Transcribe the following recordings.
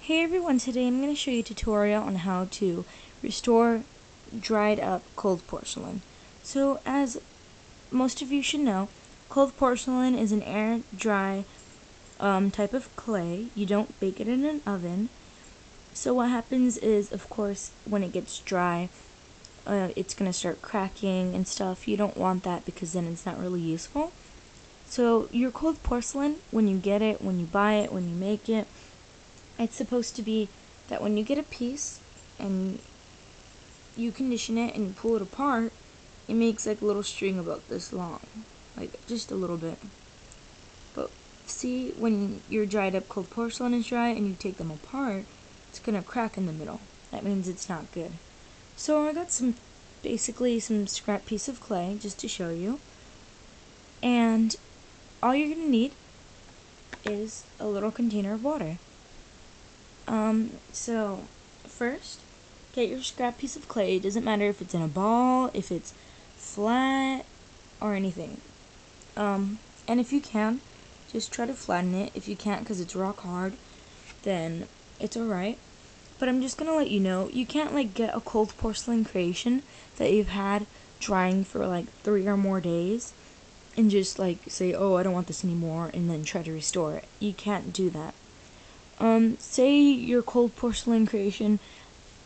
Hey everyone, today I'm going to show you a tutorial on how to restore dried up cold porcelain. So as most of you should know, cold porcelain is an air dry type of clay. You don't bake it in an oven. So what happens is, of course, when it gets dry, it's going to start cracking and stuff. You don't want that because then it's not really useful. So your cold porcelain, when you get it, when you buy it, when you make it, it's supposed to be that when you get a piece and you condition it and you pull it apart, it makes like a little string about this long, like just a little bit. But see, when your dried up cold porcelain is dry and you take them apart, it's gonna crack in the middle. That means it's not good. So I got basically some scrap piece of clay just to show you, and all you're gonna need is a little container of water. So first, get your scrap piece of clay. It doesn't matter if it's in a ball, if it's flat, or anything. And if you can, just try to flatten it. If you can't because it's rock hard, then it's alright. But I'm just gonna let you know, you can't like get a cold porcelain creation that you've had drying for like 3 or more days and just like say, oh, I don't want this anymore, and then try to restore it. You can't do that. Say your cold porcelain creation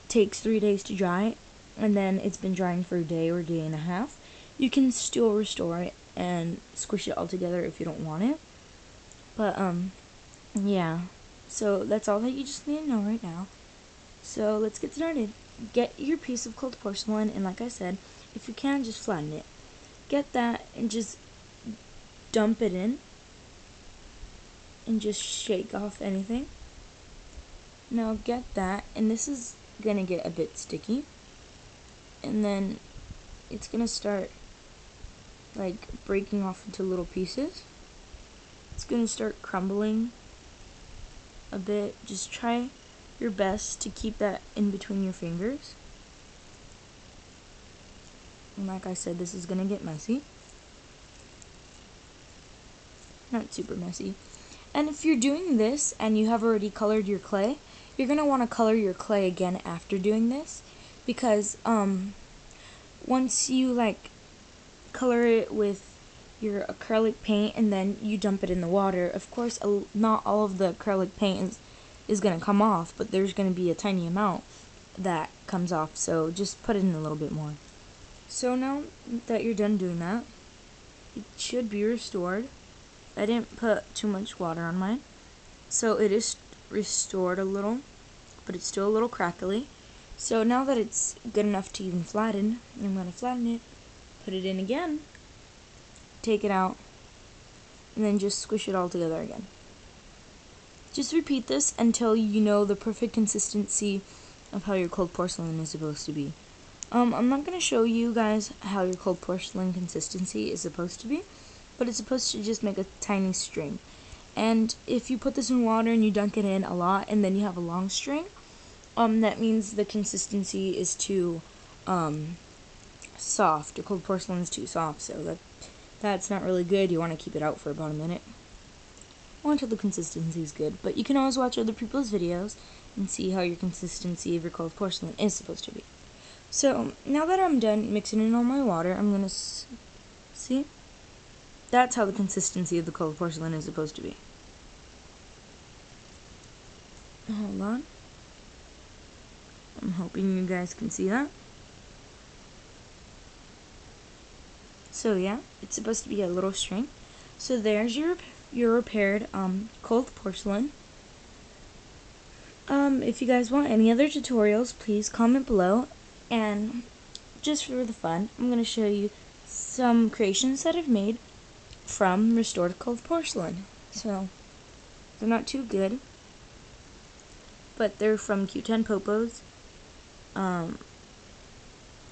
takes 3 days to dry, and then it's been drying for a day or a day and a half. You can still restore it and squish it all together if you don't want it. But, yeah. So that's all that you just need to know right now. So let's get started. Get your piece of cold porcelain, and like I said, if you can, just flatten it. Get that and just dump it in and just shake off anything. Now get that, and this is gonna get a bit sticky, and then it's gonna start like breaking off into little pieces. It's gonna start crumbling a bit. Just try your best to keep that in between your fingers. And like I said, this is gonna get messy. Not super messy. And if you're doing this and you have already colored your clay, you're going to want to color your clay again after doing this, because once you like color it with your acrylic paint and then you dump it in the water, of course not all of the acrylic paint is going to come off, but there's going to be a tiny amount that comes off, so just put in a little bit more. So now that you're done doing that, it should be restored. I didn't put too much water on mine, so it is restored a little, but it's still a little crackly. So now that it's good enough to even flatten, I'm going to flatten it, put it in again, take it out, and then just squish it all together again. Just repeat this until you know the perfect consistency of how your cold porcelain is supposed to be. I'm not going to show you guys how your cold porcelain consistency is supposed to be, but it's supposed to just make a tiny string. And if you put this in water and you dunk it in a lot and then you have a long string, that means the consistency is too soft. Your cold porcelain is too soft, so that's not really good. You want to keep it out for about a minute or until the consistency is good. But you can always watch other people's videos and see how your consistency of your cold porcelain is supposed to be. So now that I'm done mixing in all my water, I'm going to see? That's how the consistency of the cold porcelain is supposed to be. Hold on. I'm hoping you guys can see that. So yeah, it's supposed to be a little string. So there's your repaired cold porcelain. If you guys want any other tutorials, please comment below. And just for the fun, I'm going to show you some creations that I've made from restored cold porcelain. So they're not too good, but they're from Q10 Popo's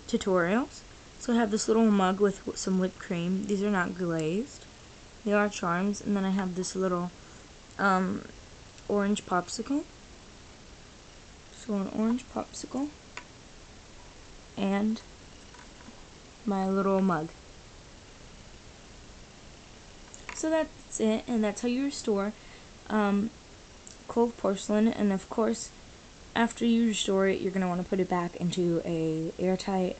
tutorials. So I have this little mug with some whipped cream. These are not glazed, they are charms. And then I have this little orange popsicle. So an orange popsicle and my little mug. So that's it, and that's how you restore cold porcelain, and of course, after you restore it, you're going to want to put it back into a airtight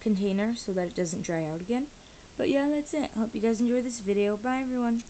container so that it doesn't dry out again. But yeah, that's it. Hope you guys enjoyed this video. Bye, everyone.